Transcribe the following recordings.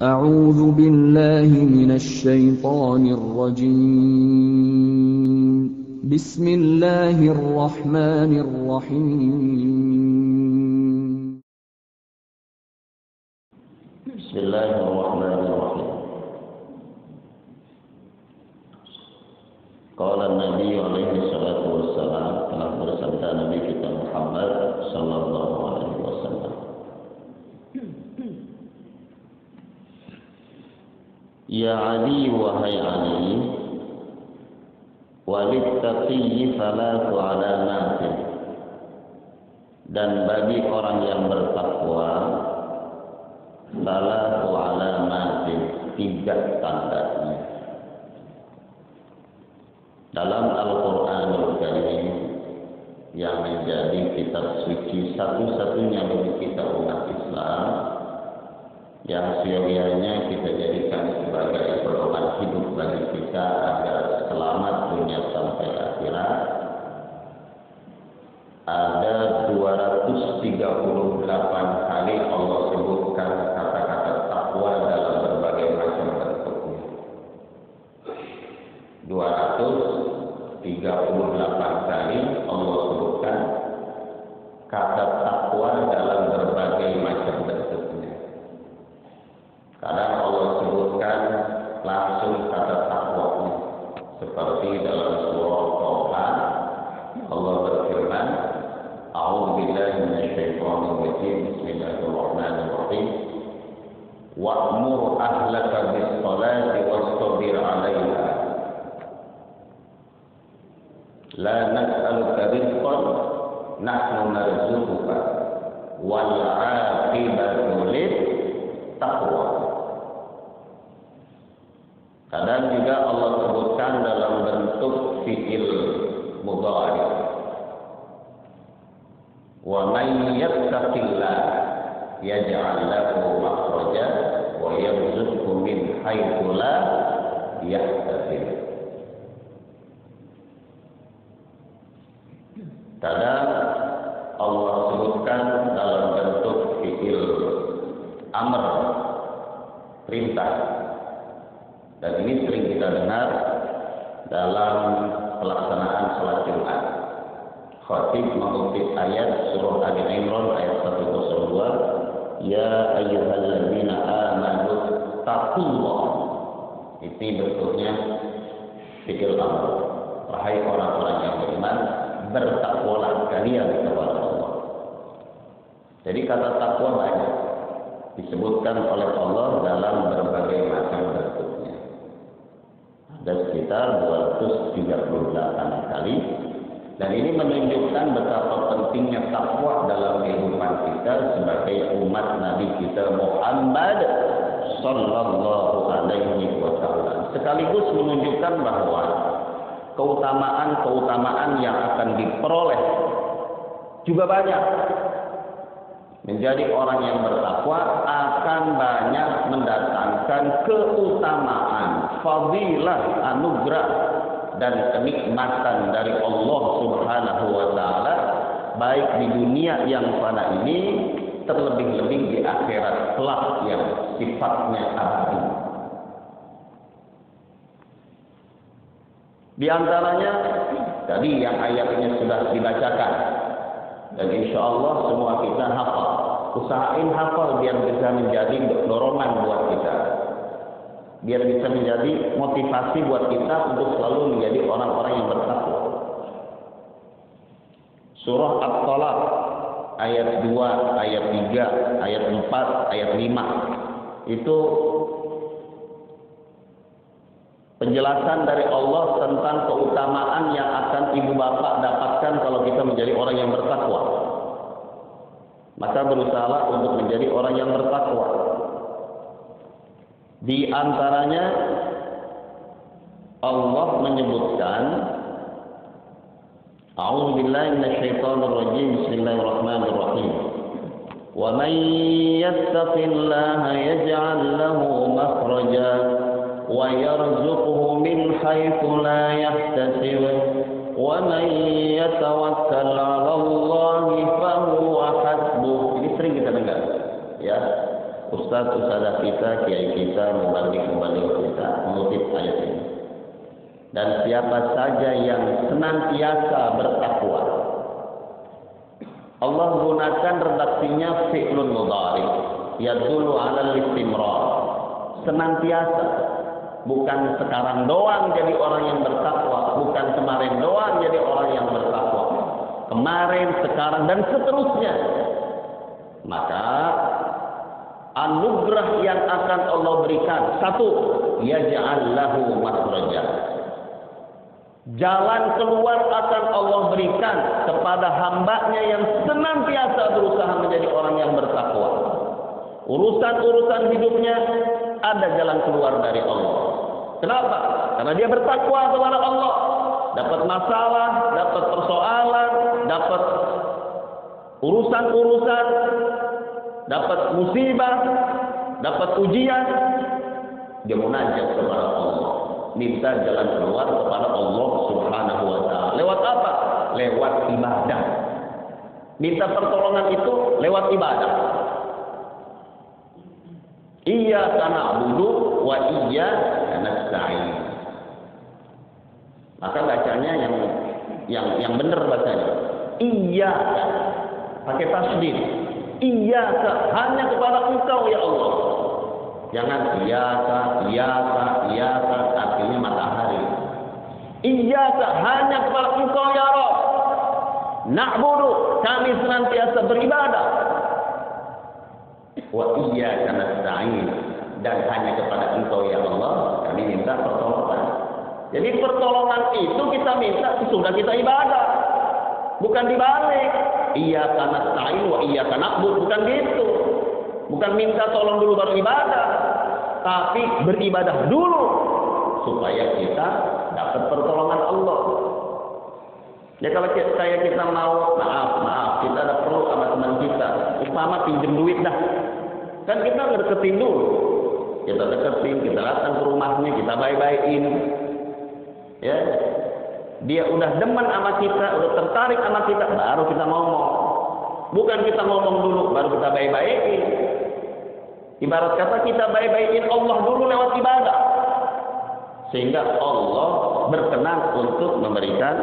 أعوذ بالله من الشيطان الرجيم بسم الله الرحمن الرحيم بسم الله الرحمن الرحيم. Qala Nabi alaihi salatu wassalam, telah bersabda Nabi kita Muhammad sallallahu alaihi wasallam, Ya Ali, wahai Ali, walittaqiyyi salatu alamatin, dan bagi orang yang bertakwa salatu alamatin, 3 tandanya. Dalam Al-Quranul Karim yang menjadi kitab suci satu-satunya bagi kita umat Islam, yang seyogianya kita jadikan sebagai pedoman hidup bagi kita agar selamat dunia sampai akhirat, ada 238 kali Allah sebutkan kata-kata takwa dalam berbagai macam bentuknya. 238 kali Allah sebutkan kata takwa dalam berbagai macam bentuknya. Kadang Allah sebutkan langsung kata takwa, seperti dalam surah Taha Allah berfirman, A'udzubillahi minasyaitonirrajim, Bismillahirrahmanirrahim, wa'mur ahlaka bis-shalati wastabir 'alaiha, la nas'aluka rizqan nahnu narzuquka wal 'aqibatu lit-taqwa. Kadang juga Allah sebutkan dalam bentuk fi'il mudhari, wa may yattaqillah yaj'al lahu makhraja wa yarzuqhu min haitsu la yahtasib. Kadang Allah sebutkan dalam bentuk fi'il amr, perintah. Dan ini sering kita dengar dalam pelaksanaan salat Jumat. Khatib mengutip ayat surah Ali Imran ayat 102, Ya ayyuhalladzina amanu taqullah. Itu bentuknya fi'il amr. Wahai orang-orang yang beriman, bertakwalah kalian kepada Allah. Jadi kata takwa banyak disebutkan oleh Allah dalam berbagai macam bentuknya. Ada sekitar 238 kali, dan ini menunjukkan betapa pentingnya takwa dalam kehidupan kita sebagai umat Nabi kita Muhammad sallallahu alaihi wasallam. Sekaligus menunjukkan bahwa keutamaan-keutamaan yang akan diperoleh juga banyak. Menjadi orang yang bertakwa akan banyak mendatangkan keutamaan, fadilah, anugerah, dan kenikmatan dari Allah Subhanahu wa taala, baik di dunia yang fana ini, terlebih-lebih di akhirat kelak yang sifatnya abadi. Di antaranya tadi yang ayatnya sudah dibacakan, dan insya Allah semua kita hafal. Usahain hafal biar bisa menjadi dorongan buat kita, biar bisa menjadi motivasi buat kita untuk selalu menjadi orang-orang yang bertakwa. Surah At-Talaq ayat 2, ayat 3, ayat 4, ayat 5 itu penjelasan dari Allah tentang keutamaan yang akan ibu bapak dapatkan kalau kita menjadi orang yang bertakwa. Maka berusahalah untuk menjadi orang yang bertakwa. Di antaranya Allah menyebutkan, A'udzubillahi minasyaitonirrajim, Bismillahirrahmanirrahim, wa may yattaqillaha yaj'al lahu makhraja wa yarzuqhu min haitsu la yahtasib wa man yatawakkal 'ala Allah fa huwa hasbuh. Ini sering kita dengar, ya. ustaz-ustazah kita, kiai kita, mubalik-mubalik kita mengutip ayat ini. Dan siapa saja yang senantiasa bertakwa. Allah gunakan redaksinya fi'lun mudhari, yadullu 'alal istimrar. Senantiasa, bukan sekarang doang jadi orang yang bertakwa, bukan kemarin doang jadi orang yang bertakwa. Kemarin, sekarang dan seterusnya. Maka anugerah yang akan Allah berikan, satu, yaj'al lahu makhraja. Jalan keluar akan Allah berikan kepada hambanya yang senantiasa berusaha menjadi orang yang bertakwa. Urusan-urusan hidupnya ada jalan keluar dari Allah. Kenapa? Karena dia bertakwa kepada Allah. Dapat masalah, dapat persoalan, dapat urusan-urusan, dapat musibah, dapat ujian, dia munajat kepada Allah, minta jalan keluar kepada Allah Subhanahu wa taala. Lewat apa? Lewat ibadah. Minta pertolongan itu lewat ibadah. Iyyaka na'budu wa iyyaka nasta'in. Maka bacanya yang benar bacanya. Iyyaka, pakai tasdid. Iyyaka, hanya kepada Engkau ya Allah. Jangan iyyaka artinya matahari. Iyyaka, hanya kepada Engkau ya Rabb. Na'budu, kami senantiasa beribadah. Wa iyyaka nasta'in, dan hanya kepada Engkau ya Allah kami minta pertolongan. Jadi pertolongan itu kita minta sesudah kita ibadah. Bukan dibalik. Iyyaka nasta'in wa iyyaka na'budu, bukan gitu. Bukan minta tolong dulu baru ibadah, tapi beribadah dulu supaya kita dapat pertolongan Allah. Ya kalau kita mau maaf, kita ada perlu sama teman kita, umpama pinjem duit dah. Kan kita deketin dulu. Kita deketin, kita datang ke rumahnya, kita baik-baikin. Ya. Dia udah demen sama kita, udah tertarik sama kita, baru kita ngomong. Bukan kita ngomong dulu, baru kita baik-baikin. Ibarat kata kita baik-baikin Allah dulu lewat ibadah. Sehingga Allah berkenan untuk memberikan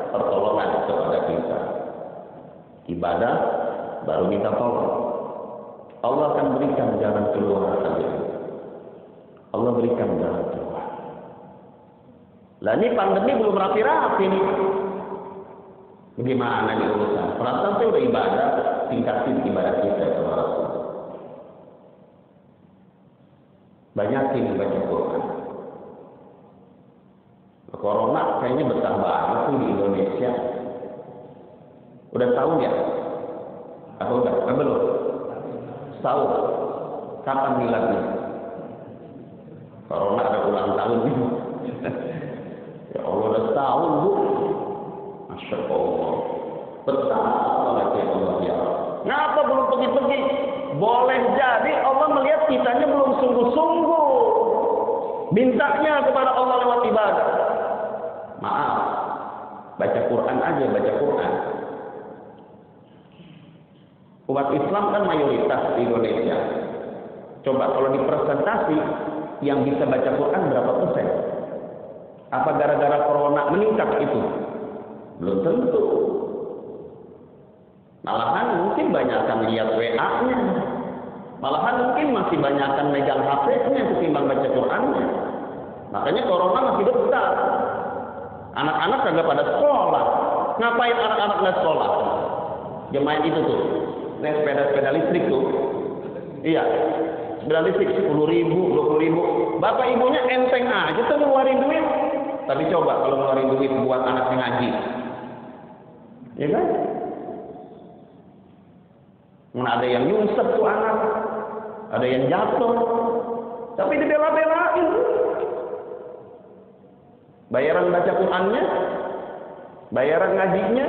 pertolongan kepada kita. Ibadah, baru minta tolong. Allah akan berikan jalan keluar saja. Allah berikan jalan keluar. Lah ini pandemi belum rapi-rapi nih. Bagaimana nih urusan? Perasaan saya udah ibadah, tingkatin ibadah kita kepada Allah. Banyakin baca Quran. Corona kayaknya betah banget tuh di Indonesia. Udah tahu ya? Aku udah, belum? Tahu. Kapan miladnya? Corona ada ulang tahun nih. Ya Allah, udah setahun bu. Masya Allah. Betapa lagi Allah ya. Kenapa belum pergi-pergi? Boleh jadi Allah melihat kitanya belum sungguh-sungguh. Mintanya kepada Allah lewat ibadah. Maaf, baca Quran aja, baca Quran. Umat Islam kan mayoritas di Indonesia. Coba kalau dipresentasi, yang bisa baca Quran berapa persen? Apa gara-gara corona meningkat itu? Belum tentu. Malahan mungkin banyak akan lihat WA-nya. Malahan mungkin masih banyak akan megang HP-nya ketimbang baca Quran-nya. Makanya corona masih besar. Anak-anak kagak pada sekolah. Ngapain anak-anak nggak sekolah? Dia main itu tuh. Nah, sepeda listrik tuh. Iya. Sepeda listrik 10.000, 20.000. Bapak ibunya enteng aja tuh ngeluarin duit. Tapi coba kalau ngeluarin duit buat anaknya ngaji. Ya kan? Ada yang nyungsep tuh anak. Ada yang jatuh. Tapi dibela-belain. Bayaran baca Qurannya, bayaran ngajinya,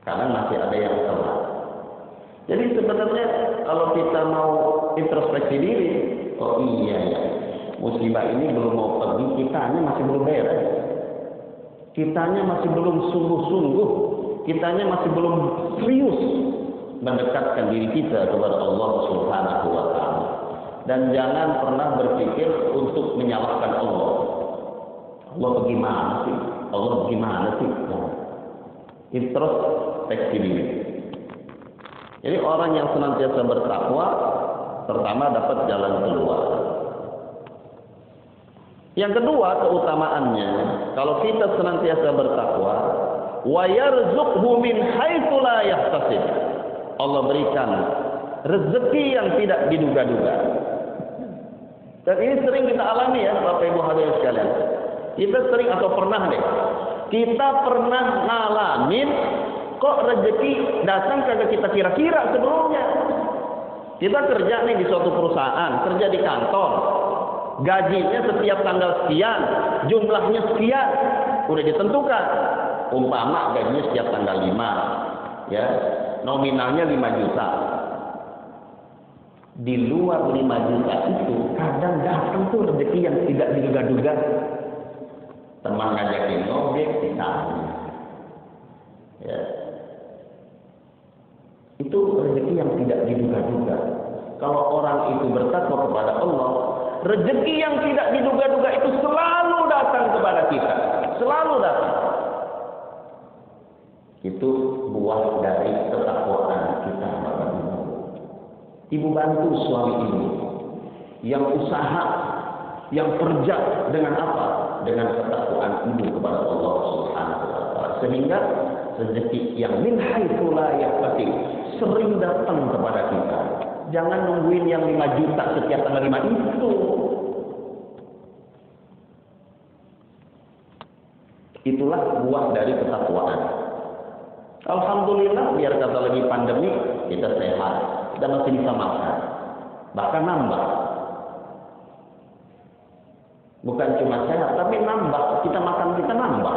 karena masih ada yang telat. Jadi sebenarnya kalau kita mau introspeksi diri, oh iya ya, musibah ini belum mau pergi, kitanya masih belum beres, kitanya masih belum sungguh-sungguh, kitanya masih belum serius mendekatkan diri kita kepada Allah Subhanahu wa taala. Dan jangan pernah berpikir untuk menyalahkan Allah. Allah bagaimana sih? Allah bagaimana sih? Introspeksi diri. Jadi orang yang senantiasa bertakwa pertama dapat jalan keluar. Yang kedua keutamaannya, kalau kita senantiasa bertakwa, wa yarzuqhu min haitsu la yahtasib. Allah berikan rezeki yang tidak diduga-duga. Dan ini sering kita alami ya, Bapak Ibu hadirin sekalian. Kita sering atau pernah deh, kita pernah ngalamin kok rezeki datang kagak kita kira-kira sebelumnya. Kita kerja nih di suatu perusahaan, kerja di kantor, gajinya setiap tanggal sekian, jumlahnya sekian, udah ditentukan. Umpama gajinya setiap tanggal 5, ya, nominalnya 5 juta. Di luar 5 juta itu kadang datang tuh rezeki yang tidak diduga-duga. Teman ngajakin ngobek ditanya, ya, itu rezeki yang tidak diduga-duga. Kalau orang itu bertakwa kepada Allah, rezeki yang tidak diduga-duga itu selalu datang kepada kita, selalu datang. Itu buah dari ketakwaan kita, Bapak Ibu. Ibu bantu suami ibu yang usaha, yang kerja dengan apa? Dengan ketakwaan ibu kepada Allah Subhanahu wa taala, sehingga rezeki yang min haitsu la yahtasib sering datang kepada kita. Jangan nungguin yang 5 juta setiap tanggal 5 itu. Itulah buah dari ketakwaan. Alhamdulillah, biar kata lagi pandemi, kita sehat dan masih bisa makan, bahkan nambah. Bukan cuma sehat, tapi nambah. Kita makan, kita nambah.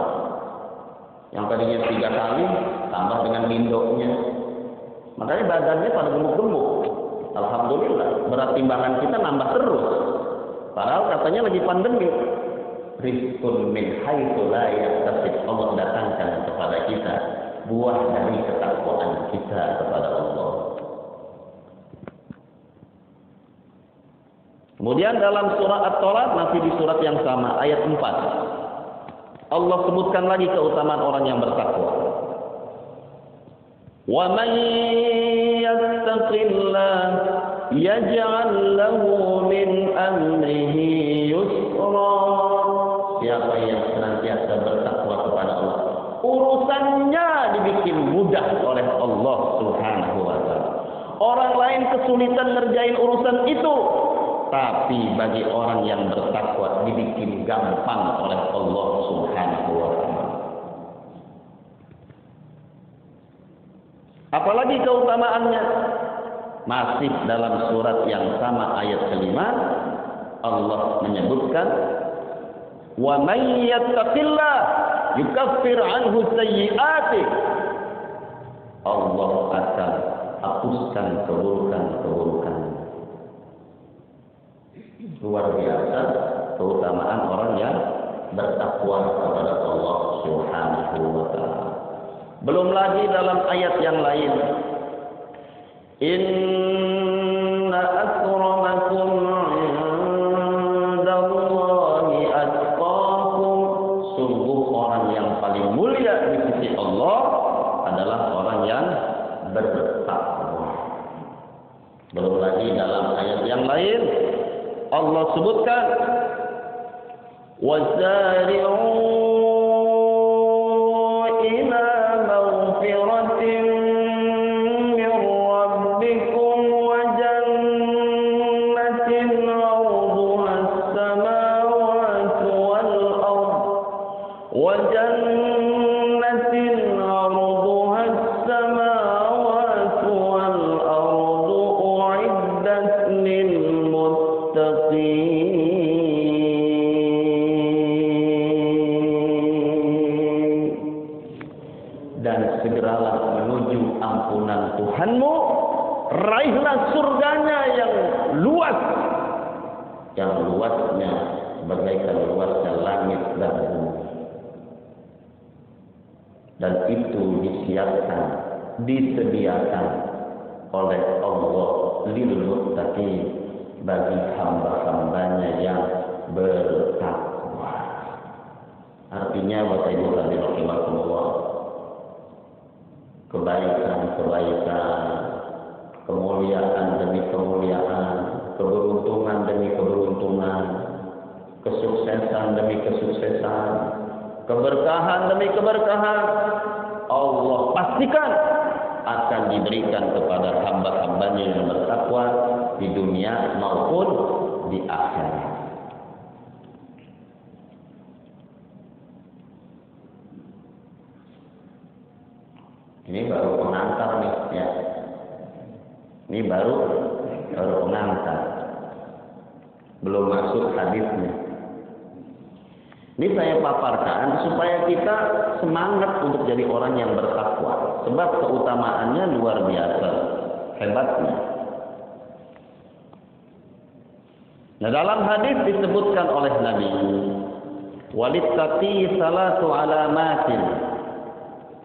Yang tadinya 3 kali, tambah dengan mindoknya. Makanya badannya pada gemuk-gemuk. Alhamdulillah, berat timbangan kita nambah terus. Padahal katanya lagi pandemi. Rizqun min haitsu la yahtasib. Allah datangkan kepada kita buah dari ketakwaan kita kepada Allah. Kemudian dalam surah At-Talaq, masih di surat yang sama, ayat 4. Allah sebutkan lagi keutamaan orang yang bertakwa. Wa man yattaqillah yaj'al lahu min amrihi yusra. Siapa yang senantiasa bertakwa kepada Allah, urusannya dibikin mudah oleh Allah Subhanahu wa taala. Orang lain kesulitan ngerjain urusan itu, tapi bagi orang yang bertakwa dibikin gampang oleh Allah Subhanahu wa taala. Apalagi keutamaannya? Masih dalam surat yang sama ayat kelima, Allah menyebutkan, wa may yattaqillah yukaffir anhu sayyi'atih. Allah akan hapuskan keburukan-keburukan. Luar biasa keutamaan orang yang bertakwa kepada Allah Subhanahu wa taala. Belum lagi dalam ayat yang lain, inna akramakum 'indallahi atqakum. Sungguh orang yang paling mulia di sisi Allah adalah orang yang bertakwa. Belum lagi dalam ayat yang lain Allah sebutkan, wasari'u ila maghfiratin min rabbikum wa jannatin 'arduha as-samawati wal ard wa jannatin 'arduha as-samawati wal ard u'iddat lil dan segeralah menuju ampunan Tuhanmu, raihlah surganya yang luas, yang luasnya bagaikan luasnya langit dan bumi. Dan itu disiapkan, disediakan oleh Allah lil muttaqin, bagi hamba-hambanya yang bertakwa. Artinya Bapak Ibu hadirin rahimakumullah, kebaikan-kebaikan, kemuliaan demi kemuliaan, keberuntungan demi keberuntungan, kesuksesan demi kesuksesan, keberkahan demi keberkahan, Allah pastikan akan diberikan kepada hamba-hambanya yang bertakwa di dunia maupun di akhirat. Ini baru pengantar nih ya. Ini baru pengantar. Belum masuk hadisnya. Ini saya paparkan supaya kita semangat untuk jadi orang yang bertakwa. Sebab keutamaannya luar biasa hebatnya. Nah, dalam hadis disebutkan oleh Nabi, walittaqi salatu alamatin.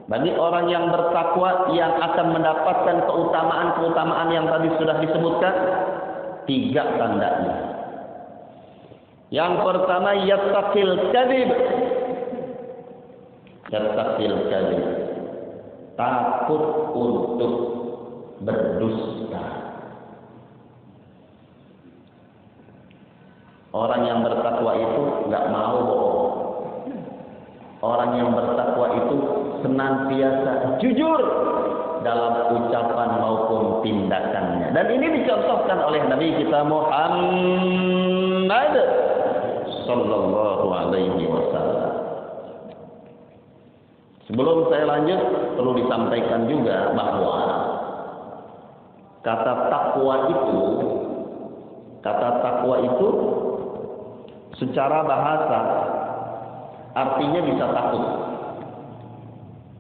Bagi orang yang bertakwa yang akan mendapatkan keutamaan-keutamaan yang tadi sudah disebutkan, 3 tandanya. Yang pertama, yattaqil kadzib. Yattaqil kadzib. Takut untuk berdusta. Orang yang bertakwa itu nggak mau bohong. Orang yang bertakwa itu senantiasa jujur dalam ucapan maupun tindakannya. Dan ini dicontohkan oleh Nabi kita Muhammad sallallahu alaihi wasallam. Sebelum saya lanjut, perlu disampaikan juga bahwa kata takwa itu secara bahasa artinya bisa takut.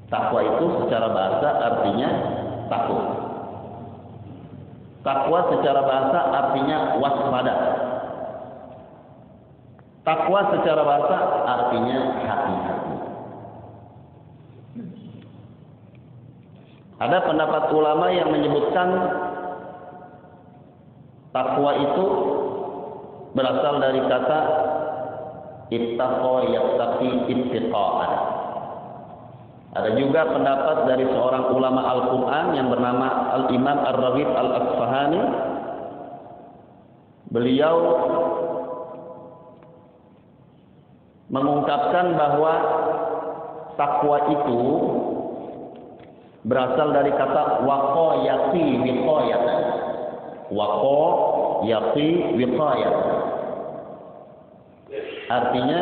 Takwa itu secara bahasa artinya takut. Takwa secara bahasa artinya waspada. Takwa secara bahasa artinya hati-hati. Ada pendapat ulama yang menyebutkan takwa itu berasal dari kata ittaqa yattaqi ittiqa'an. Ada juga pendapat dari seorang ulama Al-Quran yang bernama Al-Imam Ar-Raghib Al-Asfahani. Beliau mengungkapkan bahwa takwa itu berasal dari kata waqa yaqi wiqayatan. Waqa yaqi wiqayatan. Artinya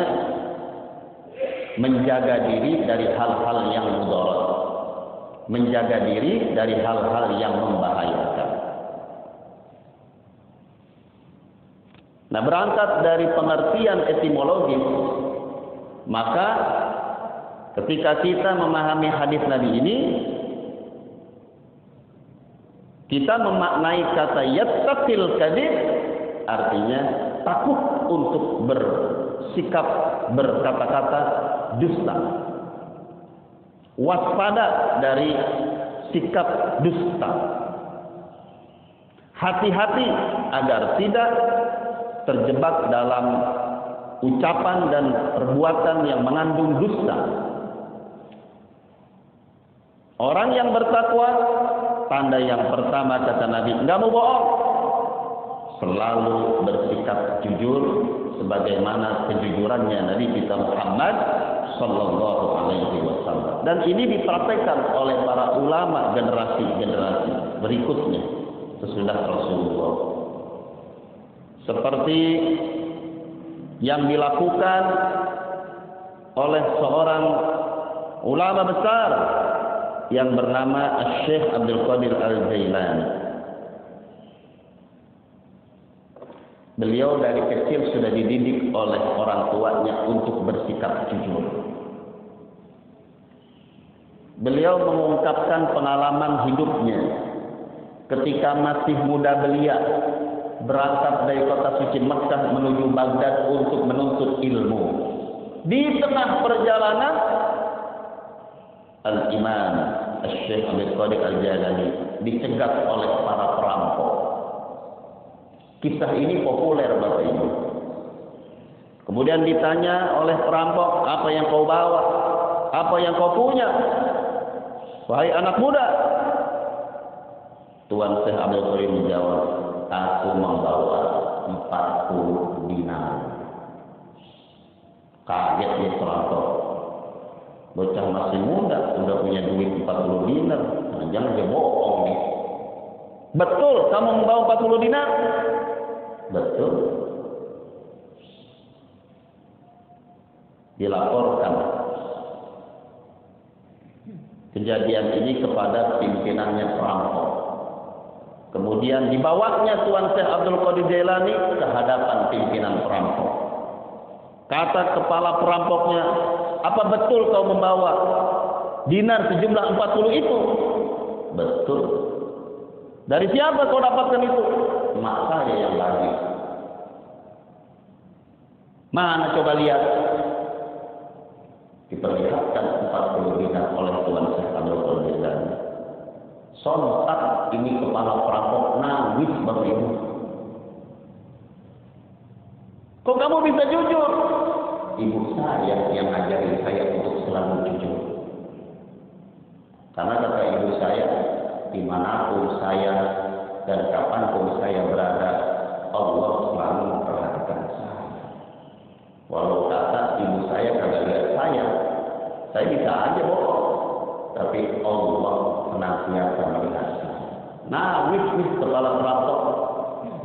menjaga diri dari hal-hal yang mudarat, menjaga diri dari hal-hal yang membahayakan. Nah, berangkat dari pengertian etimologis, maka ketika kita memahami hadis Nabi ini, kita memaknai kata yattaqil kadzib artinya takut untuk bersikap berkata-kata dusta, waspada dari sikap dusta, hati-hati agar tidak terjebak dalam ucapan dan perbuatan yang mengandung dusta. Orang yang bertakwa, tanda yang pertama kata Nabi, enggak mau bohong, selalu bersikap jujur sebagaimana kejujurannya Nabi kita Muhammad sallallahu alaihi wasallam. Dan ini dipraktekkan oleh para ulama generasi-generasi berikutnya sesudah Rasulullah. Seperti yang dilakukan oleh seorang ulama besar yang bernama Syekh Abdul Qadir Al-Jailani. Beliau dari kecil sudah dididik oleh orang tuanya untuk bersikap jujur. Beliau mengungkapkan pengalaman hidupnya ketika masih muda belia, berangkat dari kota suci Mekah menuju Baghdad untuk menuntut ilmu. Di tengah perjalanan, Al-Imam Syekh Abdul Qadir Al-Jailani dicegat oleh para perampok. Kisah ini populer Bapak Ibu. Kemudian ditanya oleh perampok, apa yang kau bawa? Apa yang kau punya? Wahai anak muda. Tuan Syekh Abdul Qadir menjawab, aku membawa 40 dinar. Kaget dia perampok. Bocah masih muda, sudah punya duit 40 dinar. Jangan dia bohong nih. Betul, kamu membawa 40 dinar? Betul. Dilaporkan kejadian ini kepada pimpinannya perampok. Kemudian dibawanya Tuan Syekh Abdul Qadir Jailani ke hadapan pimpinan perampok. Kata kepala perampoknya, apa betul kau membawa dinar sejumlah 40 itu? Betul. Dari siapa kau dapatkan itu? Mak saya yang bagi. Mana coba lihat? Diperlihatkan 40 dinar oleh Tuan Syekh Abdul Qadir Jailani. Sontak ini kepala perampok nangis Bapak Ibu. Kok kamu bisa jujur? Ibu saya yang ngajarin saya untuk selalu jujur. Karena kata ibu saya, dimanapun saya dan kapanpun saya berada, Allah selalu memperhatikan saya. Walau kata ibu saya kagak lihat saya bisa aja bohong. Tapi Allah senantiasa melihat saya. Nangis kepala perampok,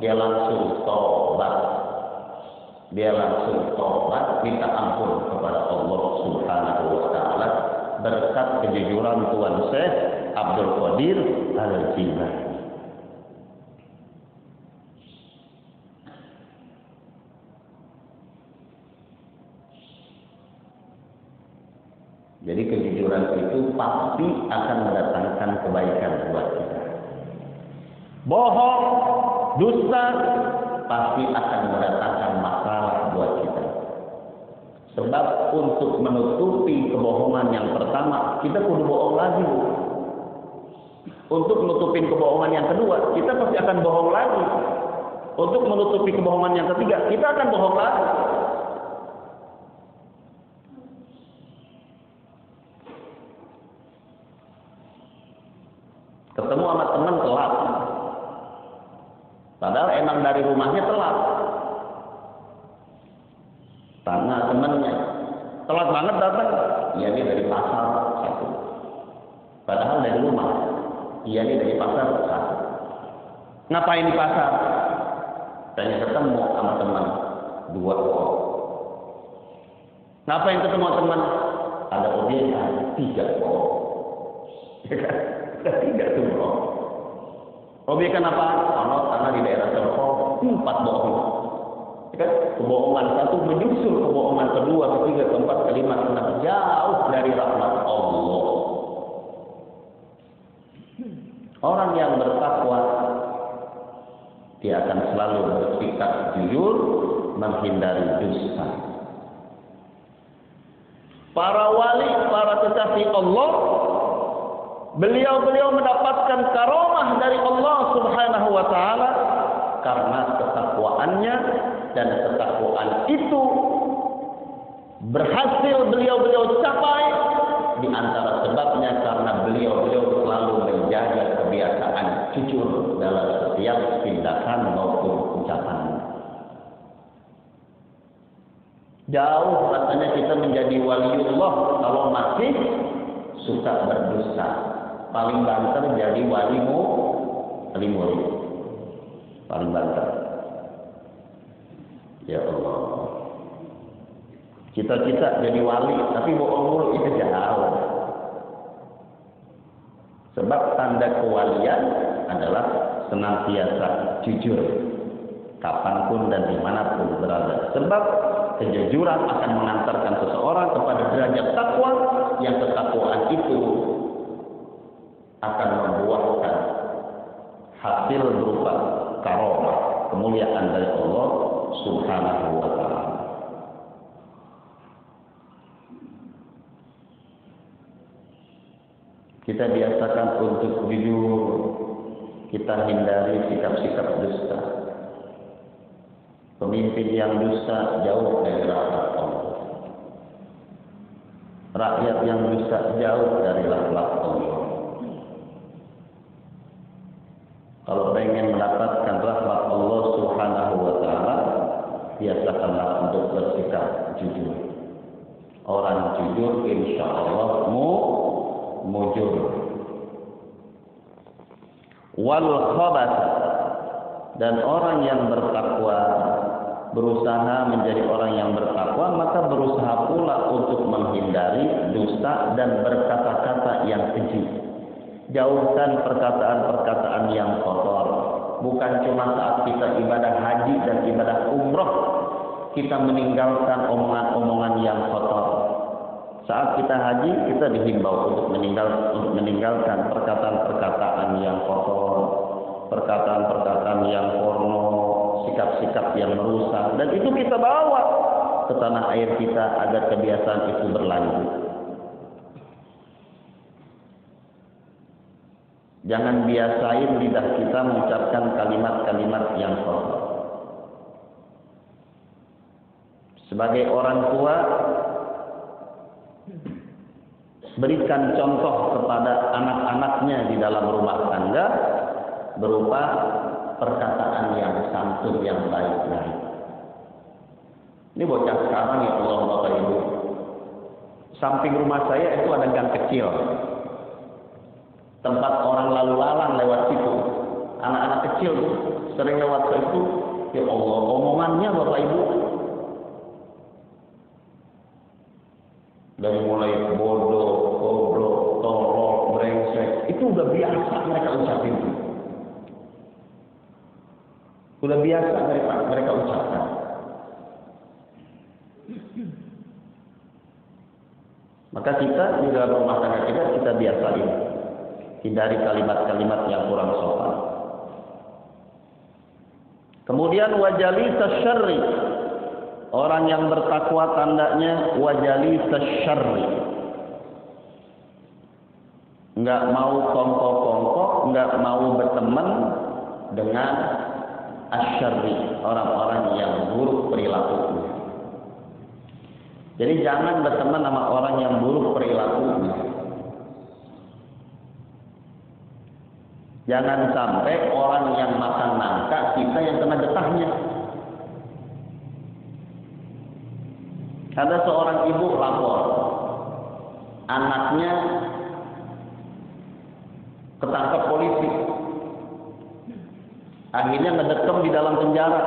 dia langsung tobat. Dia langsung tobat, minta ampun kepada Allah Subhanahu wa taala berkat kejujuran Tuan Syekh Abdul Qadir Al-Jailani. Jadi kejujuran itu pasti akan mendatangkan kebaikan buat kita. Bohong, dusta pasti akan mendatangkan masalah buat kita. Sebab untuk menutupi kebohongan yang pertama, kita kudu bohong lagi. Untuk menutupi kebohongan yang kedua, kita pasti akan bohong lagi. Untuk menutupi kebohongan yang ketiga, kita akan bohong lagi. Ketemu sama teman telat. Padahal emang dari rumahnya telat. Tanya temannya, telat banget datang. Iya nih dari pasar satu. Padahal dari rumah. Iya nih dari pasar satu. Ngapain di pasar? Tanya ketemu sama teman 2 orang. Ngapain ketemu teman? Ada obyekan 3 orang. Ya kan? Ada 3 tuh bro. Obyekan apa? Tanah di daerah Serpong 4 bohong. Ya kan? Kebohongan satu menyusul kebohongan kedua, ketiga, keempat, kelima, keenam, jauh dari rahmat Allah. Orang yang bertakwa dia akan selalu bersikap jujur, menghindari dusta. Para wali, para kekasih Allah, beliau mendapatkan karomah dari Allah Subhanahu wa taala karena ketakwaannya, dan ketakwaan itu berhasil beliau capai di antara sebabnya karena beliau selalu menjaga kebiasaan jujur dalam setiap tindakan maupun ucapan. Jauh rasanya kita menjadi waliullah kalau masih suka berdusta. Paling banter jadi wali murid. Paling banter. Ya Allah. Cita-cita jadi wali, tapi bohong mulu itu jauh. Sebab tanda kewalian adalah senantiasa jujur, kapanpun dan dimanapun berada. Sebab kejujuran akan mengantarkan seseorang kepada derajat takwa, yang ketakwaan itu akan membuahkan hasil berupa karomah, kemuliaan dari Allah Subhanahu wa taala. Kita biasakan untuk jujur. Kita hindari sikap-sikap dusta. Pemimpin yang dusta jauh dari rahmat Allah. Rakyat yang dusta jauh dari rahmat Allah. Kalau ingin mendapatkan rahmat Allah Subhanahu wa taala, biasakanlah untuk bersikap jujur. Orang jujur insya Allah mujur. Wal khabath, dan orang yang bertakwa berusaha menjadi orang yang bertakwa, maka berusaha pula untuk menghindari dusta dan berkata-kata yang keji. Jauhkan perkataan-perkataan yang kotor. Bukan cuma saat kita ibadah haji dan ibadah umroh kita meninggalkan omongan-omongan yang kotor. Saat kita haji, kita dihimbau untuk meninggalkan perkataan-perkataan yang kotor, perkataan-perkataan yang porno, sikap-sikap yang merusak, dan itu kita bawa ke tanah air kita agar kebiasaan itu berlanjut. Jangan biasain lidah kita mengucapkan kalimat-kalimat yang kotor. Sebagai orang tua, berikan contoh kepada anak-anaknya di dalam rumah tangga berupa perkataan yang santun, yang baik-baik. Ini bocah sekarang ya Allah Bapak Ibu. Samping rumah saya itu ada gang kecil. Tempat orang lalu lalang lewat situ. Anak-anak kecil tuh sering lewat ke itu. Ya Allah, omongannya Bapak Ibu. Dari mulai bodoh, goblok, tolol, brengsek, itu udah biasa mereka ucapin. Udah biasa mereka ucapkan. Maka kita di dalam rumah tangga kita biasain. Hindari kalimat-kalimat yang kurang sopan. Kemudian wajali tasyarri. Orang yang bertakwa tandanya wajali tasyarri. Enggak mau kongkok-kongkok, enggak mau berteman dengan asyarri, orang-orang yang buruk perilakunya. Jadi jangan berteman sama orang yang buruk perilakunya. Jangan sampai orang yang makan nangka, kita yang kena getahnya. Ada seorang ibu lapor, anaknya ketangkap polisi. Akhirnya ngedekam di dalam penjara.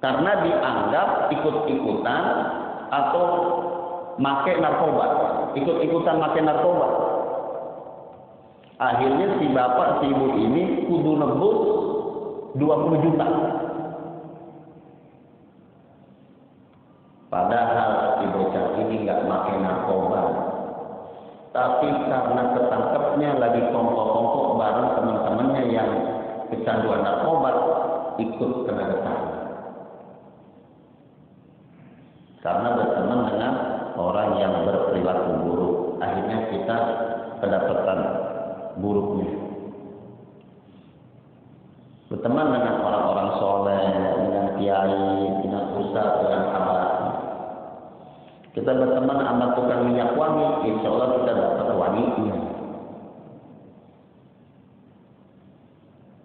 Karena dianggap ikut-ikutan atau make narkoba. Ikut-ikutan make narkoba. Akhirnya si bapak, si ibu ini kudu nebus 20 juta. Padahal si bocah ini nggak pakai narkoba. Tapi karena ketangkepnya lagi kongkok-kongkok bareng teman-temannya yang kecanduan narkoba, ikut kena getah. Karena berteman dengan orang yang berperilaku buruk. Akhirnya kita kedapatan buruknya. Berteman dengan orang-orang soleh, dengan kiai, dengan ustaz, dengan habaib. Kita berteman sama tukang minyak wangi, insya Allah kita dapat wanginya.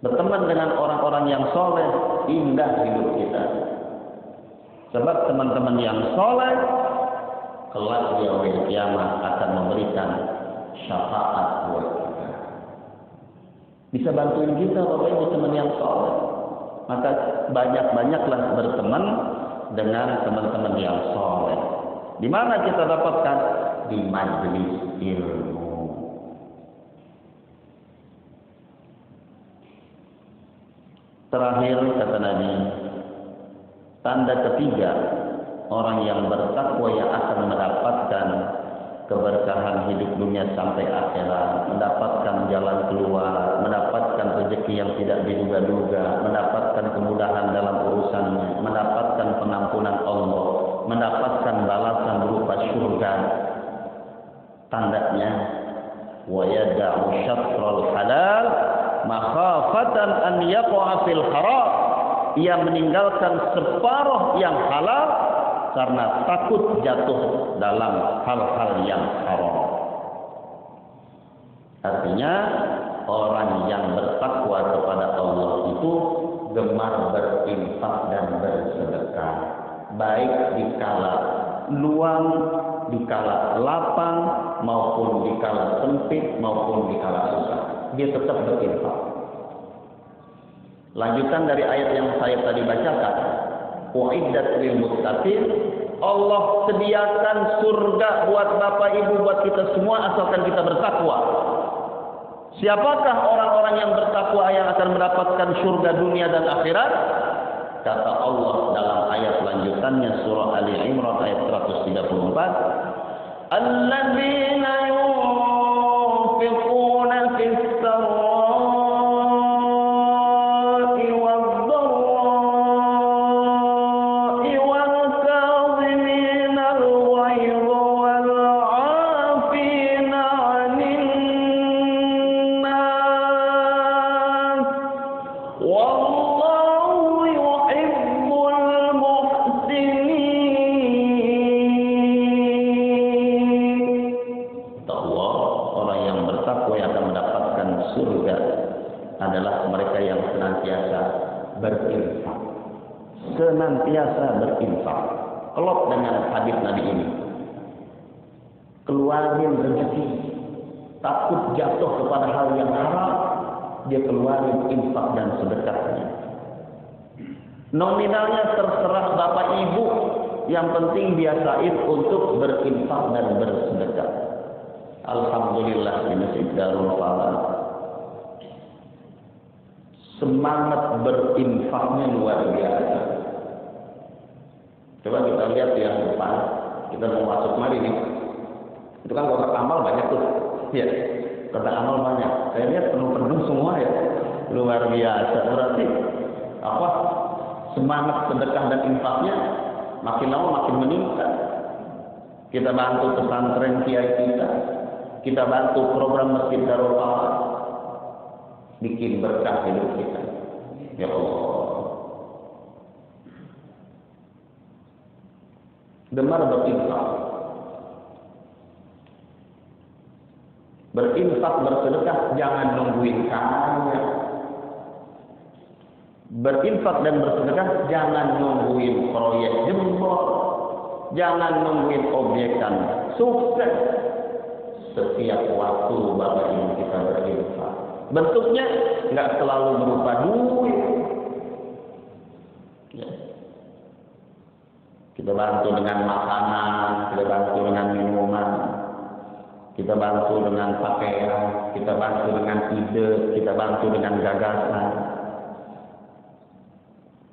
Berteman dengan orang-orang yang soleh, indah hidup kita. Sebab teman-teman yang soleh, kelak di yaumil kiamat akan memberikan syafaat buat kita. Bisa bantuin kita Bapak Ibu teman yang soleh. Maka banyak-banyaklah berteman dengan teman-teman yang soleh. Di mana kita dapatkan? Di majelis ilmu. Terakhir kata Nabi, tanda ketiga orang yang bertakwa yang akan mendapatkan keberkahan hidup dunia sampai akhirat, mendapatkan jalan keluar, mendapatkan rezeki yang tidak diduga-duga, mendapatkan kemudahan dalam urusannya, mendapatkan pengampunan Allah, mendapatkan balasan berupa surga. zakatnya, wa yada'u syatral halal makhafatan an yaqa'a fil haram. Ia meninggalkan separuh yang halal karena takut jatuh dalam hal-hal yang haram. Artinya orang yang bertakwa kepada Allah itu gemar berinfak dan bersedekah, baik dikala luang, dikala lapang, maupun dikala sempit, maupun dikala susah. Dia tetap berinfak. Lanjutan dari ayat yang saya tadi bacakan, uiddat lil muttaqin, Allah sediakan surga buat Bapak Ibu, buat kita semua asalkan kita bertakwa. Siapakah orang-orang yang bertakwa yang akan mendapatkan surga dunia dan akhirat? Kata Allah dalam ayat lanjutannya surah Ali Imran ayat 134, alladzina yunfiquna fis sarra'i wadh-dharra'i wal kadhimina al-ghayza wal 'afina 'anil nas wallahu yuhibbul muhsinin. Allah, orang yang bertakwa yang akan mendapatkan surga adalah mereka yang senantiasa berinfak. Senantiasa berinfak. Kelop dengan hadis Nabi ini. Keluarin rezeki. Takut jatuh kepada hal yang haram, dia keluarin infak dan sedekahnya. Nominalnya terserah Bapak Ibu, yang penting biasain untuk berinfak dan bersedekah. Alhamdulillah di Masjid Darul Falah semangat berinfaknya luar biasa. Coba kita lihat yang depan, kita mau masuk mari nih. Itu kan kotak amal banyak tuh. Ya, kotak amal banyak. Saya lihat penuh-penuh semua ya. Luar biasa. Berarti apa? Semangat sedekah dan infaknya makin lama makin meningkat. Kita bantu pesantren kiai kita. Kita bantu program Masjid Darul Falah. Bikin berkah hidup kita. Ya Allah. Gemar berinfak. Berinfak, bersedekah, jangan nungguin kaya. Berinfak dan bersedekah, jangan nungguin proyek jebol. Jangan nungguin objekan sukses. Setiap waktu Bapak Ibu kita berinfak. Bentuknya nggak selalu berupa duit. Ya. Kita bantu dengan makanan, kita bantu dengan minuman, kita bantu dengan pakaian, kita bantu dengan ide, kita bantu dengan gagasan.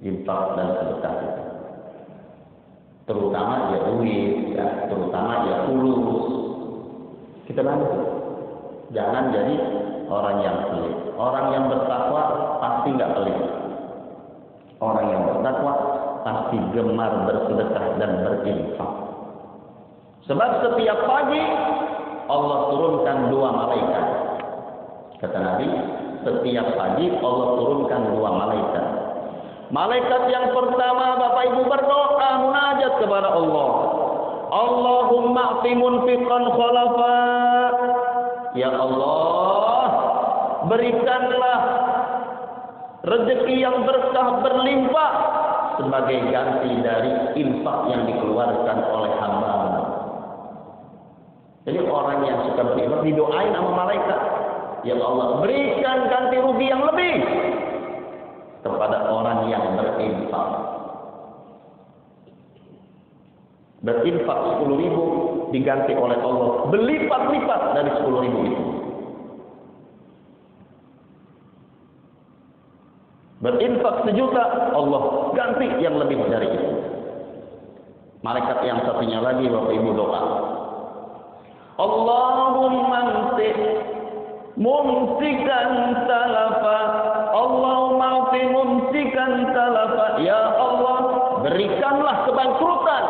Infak dan sedekah kita. Terutama ya duit, ya, terutama ya tulus. Kita bantu. Jangan jadi orang yang pelit. Orang yang bertakwa pasti nggak pelit. Orang yang bertakwa pasti gemar bersedekah dan berinfak. Sebab setiap pagi Allah turunkan 2 malaikat. Kata Nabi, setiap pagi Allah turunkan 2 malaikat. Malaikat yang pertama Bapak Ibu berdoa munajat kepada Allah. Allahumma a'ti munfiqan khalafa. Ya Allah, berikanlah rezeki yang berkah berlimpah sebagai ganti dari infak yang dikeluarkan oleh hamba. Jadi orang yang suka berinfak didoain sama malaikat. Ya Allah, berikan ganti rugi yang lebih kepada orang yang berinfak. Berinfak 10.000 diganti oleh Allah berlipat-lipat dari 10.000 itu. Berinfak 1.000.000, Allah ganti yang lebih dari itu. Malaikat yang satunya lagi Bapak Ibu doa. Allahumma mumsikan talafa. Allahumma mumsikan talafa. Ya Allah, berikanlah kebangkrutan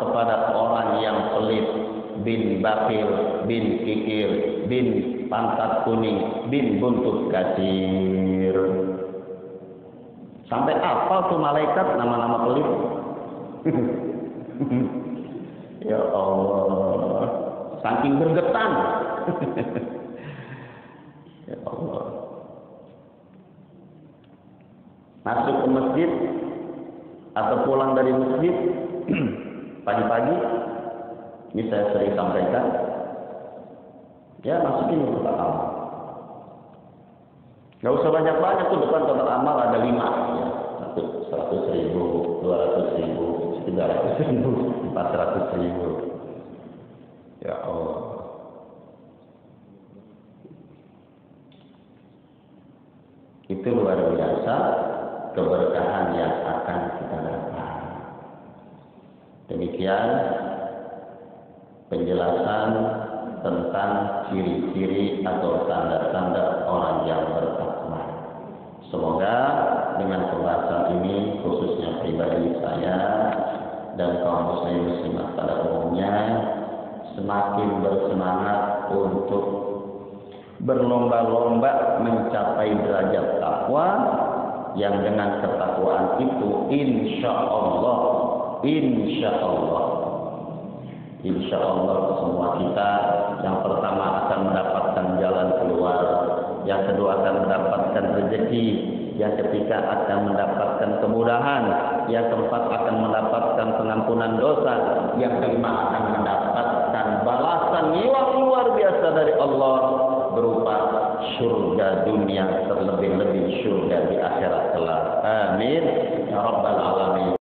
kepada orang yang pelit bin bakir, bin kikir, bin pantat kuning, bin buntut kacir. Sampai hafal tuh malaikat nama-nama pelit. Ya Allah, saking bergetan. Ya Allah. Masuk ke masjid atau pulang dari masjid pagi-pagi, ini saya sering sampaikan, ya masukin kotak amal. Gak usah banyak-banyak tuh, depan kotak amal ada 5 ya. 100.000, 200.000, 300.000, 400.000. Ya Allah. Itu luar biasa keberkahan yang akan kita dapat. Demikian penjelasan tentang ciri-ciri atau tanda-tanda orang yang bertakwa. Semoga dengan pembahasan ini, khususnya pribadi saya dan kaum muslimat pada umumnya, semakin bersemangat untuk berlomba-lomba mencapai derajat takwa, yang dengan ketakwaan itu insya Allah semua kita yang pertama akan mendapatkan jalan keluar, yang kedua akan mendapatkan rezeki, yang ketiga akan mendapatkan kemudahan, yang keempat akan mendapatkan pengampunan dosa, yang kelima akan mendapatkan balasan yang luar biasa dari Allah berupa surga dunia, terlebih-lebih surga di akhirat kelak. Amin ya rabbal alamin.